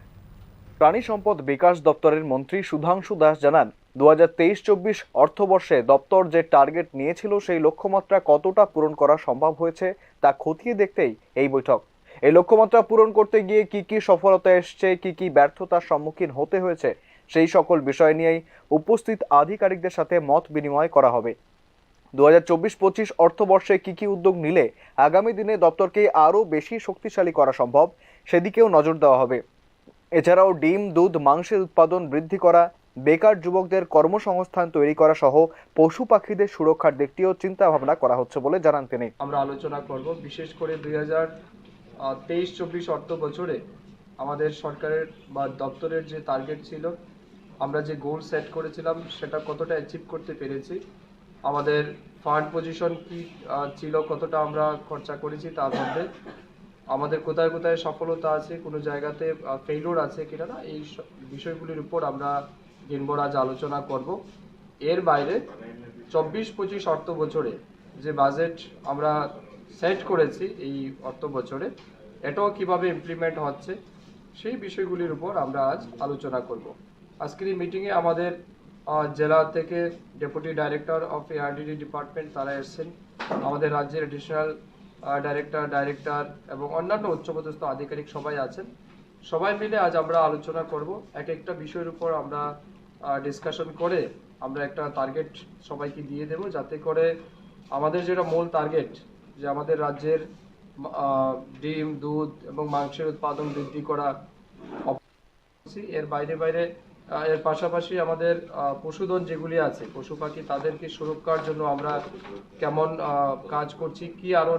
প্রাণী সম্পদ বিকাশ দপ্তরের মন্ত্রী সুধাংশু দাস জানান, 2023-24 অর্থবর্ষে দপ্তর যে টার্গেট নিয়েছিল সেই লক্ষ্যমাত্রা কতটা পূরণ করা সম্ভব হয়েছে তা খতিয়ে দেখতেই এই বৈঠক। এই লক্ষ্যমাত্রা পূরণ করতে গিয়ে কি কি সফলতা এসছে, কি ব্যর্থতার সম্মুখীন হতে হয়েছে, সেই সকল বিষয় নিয়েই উপস্থিত আধিকারিকদের সাথে মত বিনিময় করা হবে। 2024-25 অর্থবর্ষে কি উদ্যোগ নিলে আগামী দিনে দপ্তরকে আরও বেশি শক্তিশালী করা সম্ভব, সেদিকেও নজর দেওয়া হবে। এছাড়াও ডিম, দুধ, মাংসের উৎপাদন বৃদ্ধি করা, বেকার যুবকদের কর্মসংস্থান তৈরি করা সহ পশু পাখিদের সুরক্ষার দিকটিও চিন্তা ভাবনা করা হচ্ছে বলে জানান তিনি। আমরা আলোচনা করব বিশেষ করে 2023-24 অর্থ বছরে আমাদের সরকারের বা দপ্তরের যে টার্গেট ছিল, আমরা যে গোল সেট করেছিলাম সেটা কতটা অ্যাচিভ করতে পেরেছি, আমাদের ফান্ড পজিশন কি ছিল, কতটা আমরা খরচা করেছি, তার মধ্যে আমাদের কোথায় কোথায় সফলতা আছে, কোনো জায়গাতে ফেইলিওর আছে কিনা না, এই বিষয়গুলির উপর আমরা দিনভর আজ আলোচনা করব। এর বাইরে 24-25 অর্থ বছরে যে বাজেট আমরা সেট করেছি এই অর্থ বছরে, এটাও কিভাবে ইমপ্লিমেন্ট হচ্ছে সেই বিষয়গুলির উপর আমরা আজ আলোচনা করব। আজকের এই মিটিংয়ে আমাদের জেলা থেকে deputy director of ARDD department তারা এসেছেন, আমাদের রাজ্যের এডিশনাল ডাইরেক্টর এবং অন্যান্য উচ্চপদস্থ আধিকারিক সবাই আছেন। সবাই মিলে আজ আমরা আলোচনা করব, এক একটা বিষয়ের উপর আমরা ডিসকাশন করে আমরা একটা টার্গেট সবাইকে দিয়ে দেব, যাতে করে আমাদের যেটা মূল টার্গেট যে আমাদের রাজ্যের ডিম, দুধ এবং মাংসের উৎপাদন বৃদ্ধি করা, এর বাইরে এর পাশাপাশি আমাদের পশুধন যেগুলি আছে, পশু পাখি, তাদেরকে সুরক্ষার জন্য আমরা কেমন কাজ করছি, কি আরও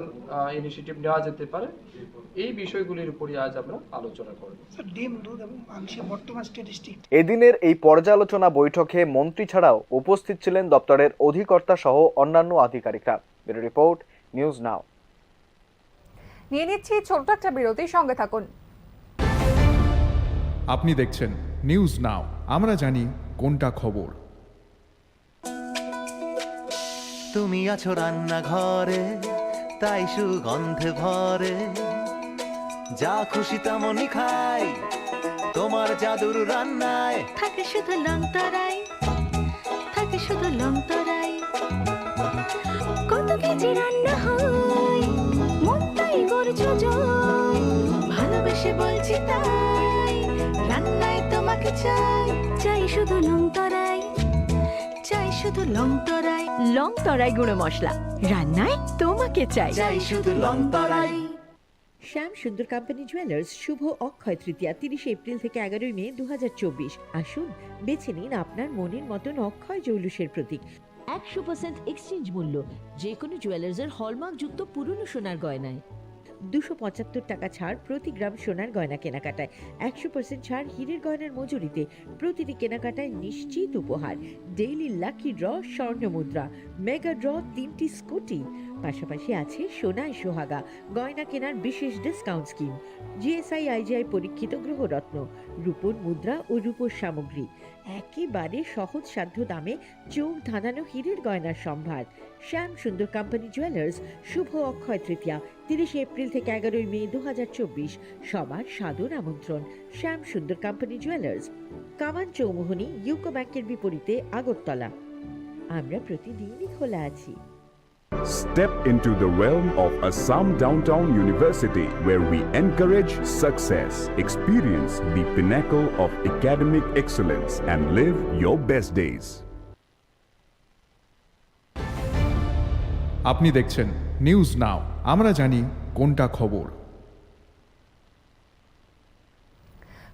ইনিশিয়েটিভ নেওয়া যেতে পারে, এই বিষয়গুলির উপরই আজ আমরা আলোচনা করব। ডিম, দুধ এবং মাংসের বর্তমান স্ট্যাটিস্টিক। এদিনের এই পর্যালোচনা বৈঠকে মন্ত্রী ছাড়াও উপস্থিত ছিলেন দপ্তরের অধিকর্তা সহ অন্যান্য আধিকারিকরা। ব্যুরো রিপোর্ট, নিউজ নাও। নিয়ে নিচ্ছি ছোট্ট একটা বিরতি, সঙ্গে থাকুন। আপনি দেখছেন নিউজ নাও, আমরা জানি কোনটা খবর। তুমি আছো রান্নাঘরে, তাই সুগন্ধে ভরে, যা খুশি তেমনই খাই, তোমার জাদুর রান্নায় থাকে শুধু লংতরাই, থাকে শুধু লংতরাই, কত কেজি রান্না হয়, মনটাই করছো জয়, ভালোবেসে বলছি তাই, রান্নায় তোমাকে চাই, চাই শুধু লংতরাই, চাই শুধু লংতরাই, লংতরাই গুঁড়ো মশলা, রান্নায় তোমাকে চাই, চাই শুধু লংতরাই। শ্যাম সুন্দর কোম্পানি জুয়েলার্স শুভ অক্ষয় তৃতীয়া 30 এপ্রিল থেকে 11 মে 2024। আসুন বেছে নিন আপনার মনের মতন অক্ষয় জৌলুসের প্রতীক। 100% এক্সচেঞ্জ মূল্য যে কোনো জুয়েলার্সের হলমার্কযুক্ত পুরনো সোনার গয়নায়। 275 টাকা ছাড় প্রতি গ্রাম সোনার গয়না কেনাকাটায়। 100% ছাড় হীরের গয়নার মজুরিতে। প্রতিটি কেনাকাটায় নিশ্চিত উপহার। ডেইলি লাকি ড্র স্বর্ণ মুদ্রা, মেগা ড্র 3টি স্কুটি। পাশাপাশি আছে সোনায় সোহাগা গয়না কেনার বিশেষ ডিসকাউন্ট স্কিম। জিএসআই আইজিআই পরীক্ষিত গ্রহরত্ন, রূপোর মুদ্রা ও রূপোর সামগ্রী। একেবারে সহজ সাধ্য দামে চোখ ধাঁধানো হীরের গয়নার সম্ভার। শ্যাম সুন্দর কোম্পানি জুয়েলার্স শুভ অক্ষয় তৃতীয়া 30 এপ্রিল থেকে 11 মে 2024। সবার সাদর আমন্ত্রণ। শ্যাম সুন্দর কোম্পানি জুয়েলার্স, কামান চৌমুহনী, ইউকো ব্যাংকের বিপরীতে, আগরতলা। আমরা প্রতিদিনই খোলা আছি। Step into the realm of Assam Downtown University, where we encourage success, experience the pinnacle of academic excellence, and live your best days. আপনি দেখছেন নিউজ নাও, আমরা জানি কোনটা খবর।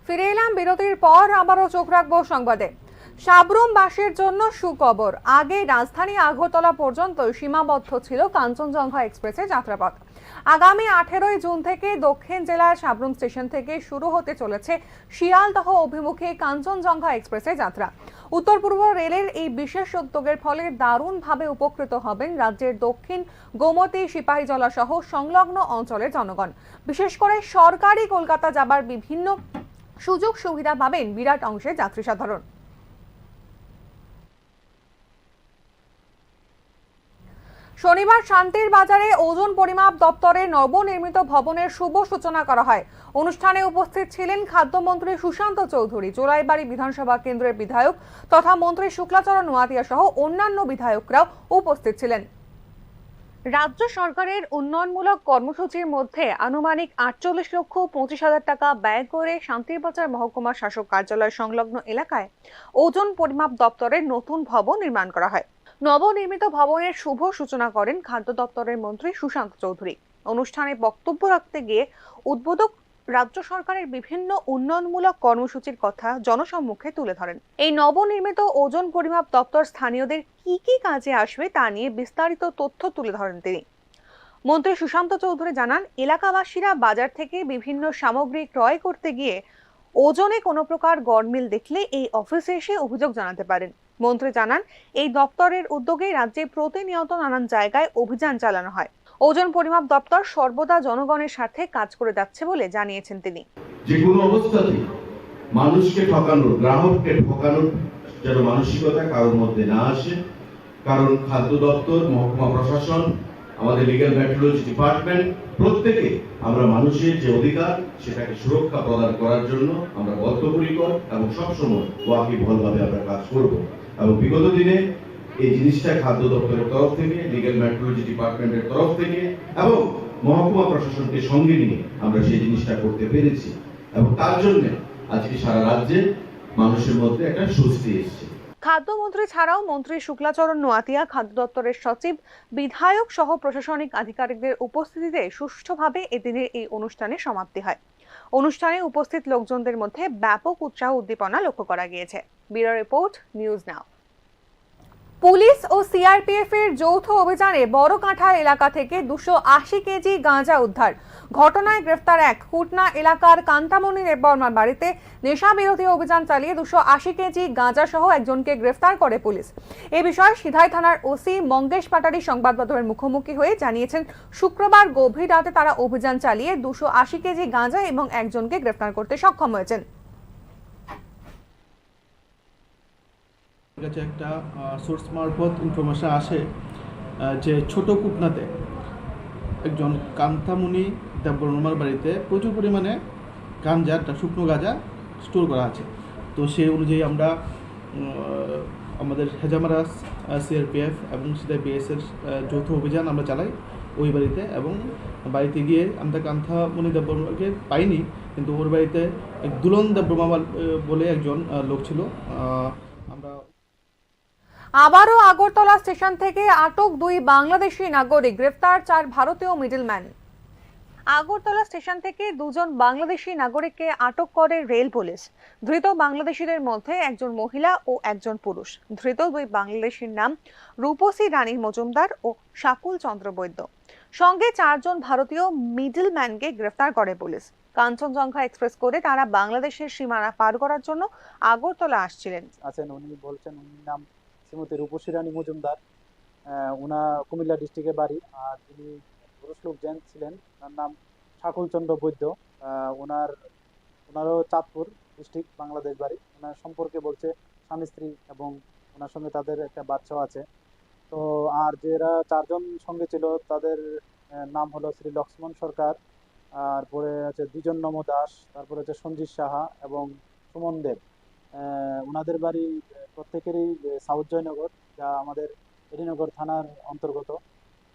ফিরে এলাম বিরতির পর, আবারও চোখ রাখবো সংবাদে। সাবরুমবাসীর জন্য সুখবর, আগে রাজধানী আগরতলা পর্যন্ত সীমাবদ্ধ ছিল কাঞ্চনজঙ্ঘা এক্সপ্রেসের যাত্রাপথ। আগামী 18 জুন থেকে দক্ষিণ জেলার সাবরুম স্টেশন থেকে শুরু হতে চলেছে শিয়ালদহ অভিমুখে কাঞ্চনজঙ্ঘা এক্সপ্রেসের যাত্রা। উত্তর পূর্ব রেলের এই বিশেষ উদ্যোগের ফলে দারুণভাবে উপকৃত হবেন রাজ্যের দক্ষিণ গোমতী, সিপাহীজলা সহ সংলগ্ন অঞ্চলের জনগণ। বিশেষ করে সরকারি কলকাতা যাবার বিভিন্ন সুযোগ সুবিধা পাবেন বিরাট অংশের যাত্রী সাধারণ। শনিবার শান্তির বাজারে ওজন পরিমাপ দপ্তরের নবনির্মিত ভবনের শুভ সূচনা করা হয়। অনুষ্ঠানে উপস্থিত ছিলেন খাদ্যমন্ত্রী সুশান্ত চৌধুরী, জোলাইবাড়ি বিধানসভা কেন্দ্রের বিধায়ক তথা মন্ত্রী শুক্লাচরণ নোয়াতিয়া সহ অন্যান্য বিধায়করাও উপস্থিত ছিলেন। রাজ্য সরকারের উন্নয়নমূলক কর্মসূচির মধ্যে আনুমানিক 48,25,000 টাকা ব্যয় করে শান্তিরবাজার মহকুমা শাসক কার্যালয় সংলগ্ন এলাকায় ওজন পরিমাপ দপ্তরের নতুন ভবন নির্মাণ করা হয়। নবনির্মিত ভবনের শুভ সূচনা করেন খাদ্য দপ্তরের মন্ত্রী সুশান্ত চৌধুরী। অনুষ্ঠানে বক্তব্য রাখতে গিয়ে উদ্বোধক রাজ্য সরকারের বিভিন্ন উন্নয়নমূলক কর্মসূচির কথা জনসম্মুখে তুলে ধরেন। এই নবনির্মিত ওজন পরিমাপ দপ্তর স্থানীয়দের কি কি কাজে আসবে তা নিয়ে বিস্তারিত তথ্য তুলে ধরেন তিনি। মন্ত্রী সুশান্ত চৌধুরী জানান, এলাকাবাসীরা বাজার থেকে বিভিন্ন সামগ্রী ক্রয় করতে গিয়ে ওজনে কোনো প্রকার গড়মিল দেখলে এই অফিসে এসে অভিযোগ জানাতে পারেন। মন্ত্রী জানান, এই দপ্তরের উদ্যোগে রাজ্যে প্রতিনিয়ত নানান জায়গায় অভিযান চালানো হয়। ওজন পরিমাপ দপ্তর সর্বদা জনগণের সাথে কাজ করে যাচ্ছে বলে জানিয়েছেন তিনি। যে কোনো অবস্থাতে মানুষকে ঠকানোর, গ্রাহককে ঠকানোর যেন মানসিকতা কারোর মধ্যে না আসে, কারণ খাদ্য দপ্তর, মহকুমা প্রশাসন, আমাদের লিগ্যাল মেট্রোলজি ডিপার্টমেন্ট, প্রত্যেকে আমরা মানুষের যে অধিকার সেটাকে সুরক্ষা প্রদান করার জন্য আমরা বদ্ধপরিকর এবং সবসময় ওয়াকিবহালভাবে আমরা কাজ করব। এবং বিগত দিনে এই জিনিসটা খাদ্য দপ্তরের তরফ থেকে, লিগ্যাল মেট্রোলজি ডিপার্টমেন্টের তরফ থেকে এবং মহকুমা প্রশাসনকে সঙ্গে নিয়ে আমরা সেই জিনিসটা করতে পেরেছি এবং তার জন্য আজকে সারা রাজ্যে মানুষের মধ্যে একটা স্বস্তি এসেছে। খাদ্যমন্ত্রী ছাড়াও মন্ত্রী শুক্লাচরণ নোয়াতিয়া, খাদ্য দপ্তরের সচিব, বিধায়ক সহ প্রশাসনিক আধিকারিকদের উপস্থিতিতে সুষ্ঠুভাবে এদিনের এই অনুষ্ঠানে সমাপ্তি হয়। অনুষ্ঠানে উপস্থিত লোকজনদের মধ্যে ব্যাপক উৎসাহ উদ্দীপনা লক্ষ্য করা গিয়েছে। Bureau report, news now. Police ও সিআরপিএফ এর যৌথ অভিযানে বড় কাঁঠাল এলাকা থেকে 280 কেজি গাঁজা উদ্ধার। ঘটনায় গ্রেফতার এক কুটনা এলাকার কান্তামণি দেববর্মার বাড়িতে নেশা বিরোধী অভিযান চালিয়ে 280 কেজি গাঁজা সহ একজনকে গ্রেফতার করে পুলিশ। এ বিষয়ে সিধাই থানার ওসি মঙ্গেশ পাটারি সংবাদ মাধ্যমের মুখোমুখি হয়ে জানিয়েছেন, শুক্রবার গভীর রাতে তারা অভিযান চালিয়ে 280 কেজি গাঁজা এবং একজনকে গ্রেফতার করতে সক্ষম হয়েছেন। কাছে একটা সোর্স মারফত ইনফরমেশন আসে যে ছোট কুটনাতে একজন কান্তামণি দেববর্মার বাড়িতে প্রচুর পরিমাণে গাঁজা, শুকনো গাঁজা স্টোর করা আছে। তো সেই অনুযায়ী আমরা আমাদের হেজামারা সিআরপিএফ এবং সিধা বিএসের যৌথ অভিযান আমরা চালাই ওই বাড়িতে, এবং বাড়িতে গিয়ে আমরা কান্তামণি দেববর্মাকে পাইনি, কিন্তু ওর বাড়িতে দুলন দেববর্মা বলে একজন লোক ছিল। আমরা আবারও আগরতলা স্টেশন থেকে আটক 2 বাংলাদেশি নাগরিক, গ্রেফতার 4 ভারতীয় মিডলম্যান। আগরতলা স্টেশন থেকে 2 জন বাংলাদেশি নাগরিককে আটক করে রেল পুলিশ। ধৃত বাংলাদেশিদের মধ্যে একজন মহিলা ও একজন পুরুষ। ধৃত 2 বাংলাদেশির নাম রূপসী রানী মজুমদার ও শাকুল চন্দ্র বৈদ্য। সঙ্গে 4 জন ভারতীয় মিডলম্যানকে গ্রেফতার করে পুলিশ। কাঞ্চনজঙ্ঘা এক্সপ্রেস করে তারা বাংলাদেশের সীমানা পার করার জন্য আগরতলা আসছিলেন। উনি বলছেন উনি নাম শ্রীমতী রূপসী রানী মজুমদার, ওনা কুমিল্লা ডিস্ট্রিক্টের বাড়ি। আর যিনি পুরুষ লোক জেন্টস ছিলেন তার নাম শাকুল চন্দ্র বৈদ্য, ওনারও চাঁদপুর ডিস্ট্রিক্ট বাংলাদেশ বাড়ি। ওনার সম্পর্কে বলছে স্বামী স্ত্রী এবং ওনার সঙ্গে তাদের একটা বাচ্চাও আছে। তো আর যারা 4 জন সঙ্গে ছিল তাদের নাম হলো শ্রী লক্ষ্মণ সরকার, আর পরে আছে দ্বিজন নম দাস, তারপরে হচ্ছে সঞ্জিত সাহা এবং সুমন দেব। ওনাদের বাড়ি প্রত্যেকেরই সাউথ জয়নগর, যা আমাদের এডিনগর থানার অন্তর্গত।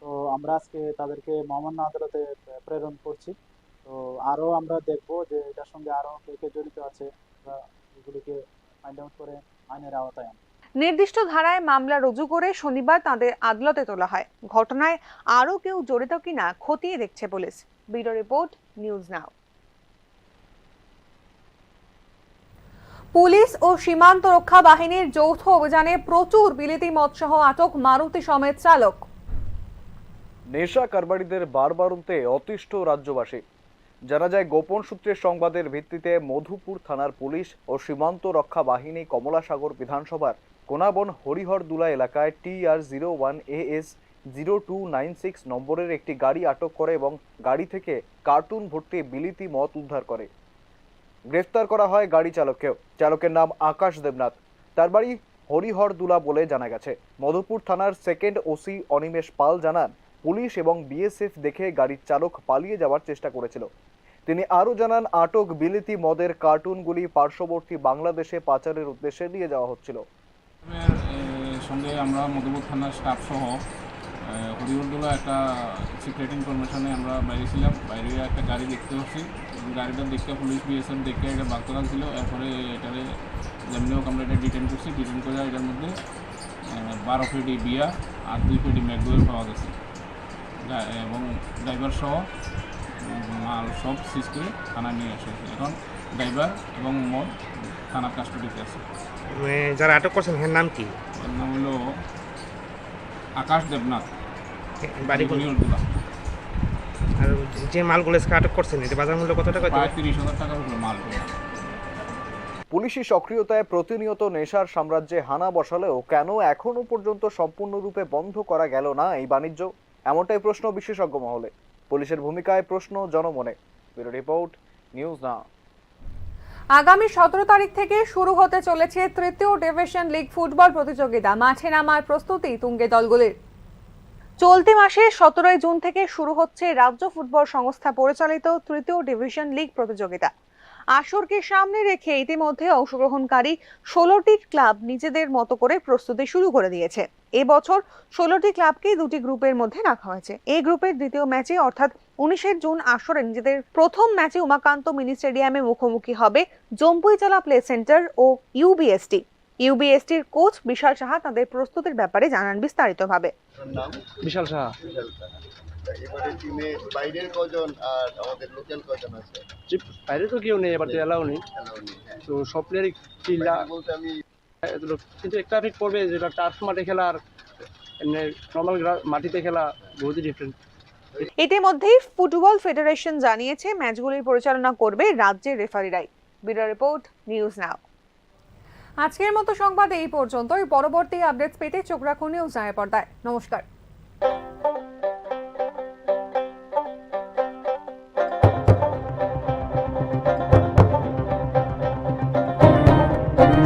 তো আমরা আজকে তাদেরকে মহামান্য আদালতে প্রেরণ করছি। তো আরও আমরা দেখবো যে এটার সঙ্গে আরও কে কে জড়িত আছে, আমরা এগুলিকে ফাইন্ড আউট করে আইনের আওতায় আনবো। নির্দিষ্ট ধারায় মামলা রুজু করে শনিবার তাদের আদালতে তোলা হয়। ঘটনায় আরও কেউ জড়িত কিনা খতিয়ে দেখছে police. Bureau report, news now. Police ও সীমান্ত রক্ষা বাহিনীর যৌথ অভিযানে প্রচুর বিলিতি মদ সহ আটক মারুতি সমেত চালক। নেশা কারবারিদের বারবারন্তে অতিষ্ঠ রাজ্যবাসী। জানা যায়, গোপন সূত্রের সংবাদের ভিত্তিতে মধুপুর থানার পুলিশ ও সীমান্ত রক্ষা বাহিনী কমলাসাগর বিধানসভার কোনাবন হরিহরদুলা এলাকায় TR01 AS 0296 নম্বরের একটি গাড়ি আটক করে এবং গাড়ি থেকে কার্টুন ভর্তি বিলিতি মদ উদ্ধার করে। গ্রেফতার করা হয় গাড়ি চালককেও। চালকের নাম আকাশ দেবনাথ, তার বাড়ি হরিহরদুলা বলে জানা গেছে। মধুপুর থানার সেকেন্ড ওসি অনিমেষ পাল জানান, পুলিশ এবং বিএসএফ দেখে গাড়ির চালক পালিয়ে যাওয়ার চেষ্টা করেছিল। তিনি আরও জানান, আটক বিলিতি মদের কার্টুনগুলি পার্শ্ববর্তী বাংলাদেশে পাচারের উদ্দেশ্যে নিয়ে যাওয়া হচ্ছিল। সঙ্গে আমরা মধুপুর থানার স্টাফ সহ হরিহরদুলা একটা সিক্রেট ইনফরমেশনে আমরা বাইরে ছিলাম। বাইরে একটা গাড়ি দেখতে পাচ্ছি, গাড়িটা দেখতে পুলিশ বিএসএফ দেখে এটা বাগতলা ছিল। এরপরে এটারে যেমনি হোক আমরা এটা ডিটেন করছি। ডিটেন করে এটার মধ্যে 12 পেটি বিয়া আর 2 পেটি ম্যাকডোয়েল পাওয়া গেছে, এবং ড্রাইভার সহ মাল সব সিজ করে থানায় নিয়ে আসা হয়েছে। এখন ড্রাইভার এবং মদ থানার কাস্টডিতে আছে। যারা আটক করছেন এর নাম কি? এর নাম হলো আকাশ দেবনাথ, বাড়ি হরিহরদুলা। আর যে মালগুলো আটক করছেন এটা বাজার মূল্য কত টাকা? 30,000 টাকার উপরে মাল। পুলিশি সক্রিয়তায় প্রতিনিয়ত নেশার সাম্রাজ্যে হানা বসালেও কেন এখনো পর্যন্ত সম্পূর্ণরূপে বন্ধ করা গেল না এই বাণিজ্য? এমনটাই প্রশ্ন বিশেষজ্ঞ মহলে। পুলিশের ভূমিকায় প্রশ্ন জনমনে। ব্যুরো রিপোর্ট, নিউজ নাও। আগামী 17 তারিখ থেকে শুরু হতে চলেছে তৃতীয় ডিভিশন লিগ ফুটবল প্রতিযোগিতা। মাঠে নামার প্রস্তুতি তুঙ্গে দলগুলির। চলতি মাসে 17 জুন থেকে শুরু হচ্ছে রাজ্য ফুটবল সংস্থা পরিচালিত তৃতীয় ডিভিশন লিগ প্রতিযোগিতা। আসরকে সামনে রেখে ইতিমধ্যে অংশগ্রহণকারী 16টি ক্লাব নিজেদের মতো করে প্রস্তুতি শুরু করে দিয়েছে। এবছর 16টি ক্লাবকেই 2টি গ্রুপের মধ্যে রাখা হয়েছে। এই গ্রুপের দ্বিতীয় ম্যাচে অর্থাৎ 19 জুন আসরে নিজেদের প্রথম ম্যাচে উমাকান্ত মিনি স্টেডিয়ামে মুখোমুখি হবে জম্পুইতলা প্লে সেন্টার ও ইউবিএসটি। ইউবিএসটির কোচ বিশাল সাহা তাদের প্রস্তুতির ব্যাপারে জানান বিস্তারিতভাবে। বিশাল সাহা। এবারে টিমে বাইরের কজন আর আমাদের লোকাল কজন আছে? বাইরে তো কেউ নেই, এবার তো এলাও নেই, তো সব প্লেয়ারই বলতে আমি কিন্তু একটা এফেক্ট পড়বে, যেটা টার্ফ মাঠে খেলা আর এমনি নর্মাল মাটিতে খেলা বহুতই ডিফারেন্ট। ইতিমধ্যেই ফুটবল ফেডারেশন জানিয়েছে ম্যাচগুলির পরিচালনা করবে রাজ্যের রেফারিরাই। Bureau report, news now. আজকের মতো সংবাদ এই পর্যন্তই। পরবর্তী আপডেটস পেতে চোখ রাখুন নিউজ নাও পর্দায়। নমস্কার।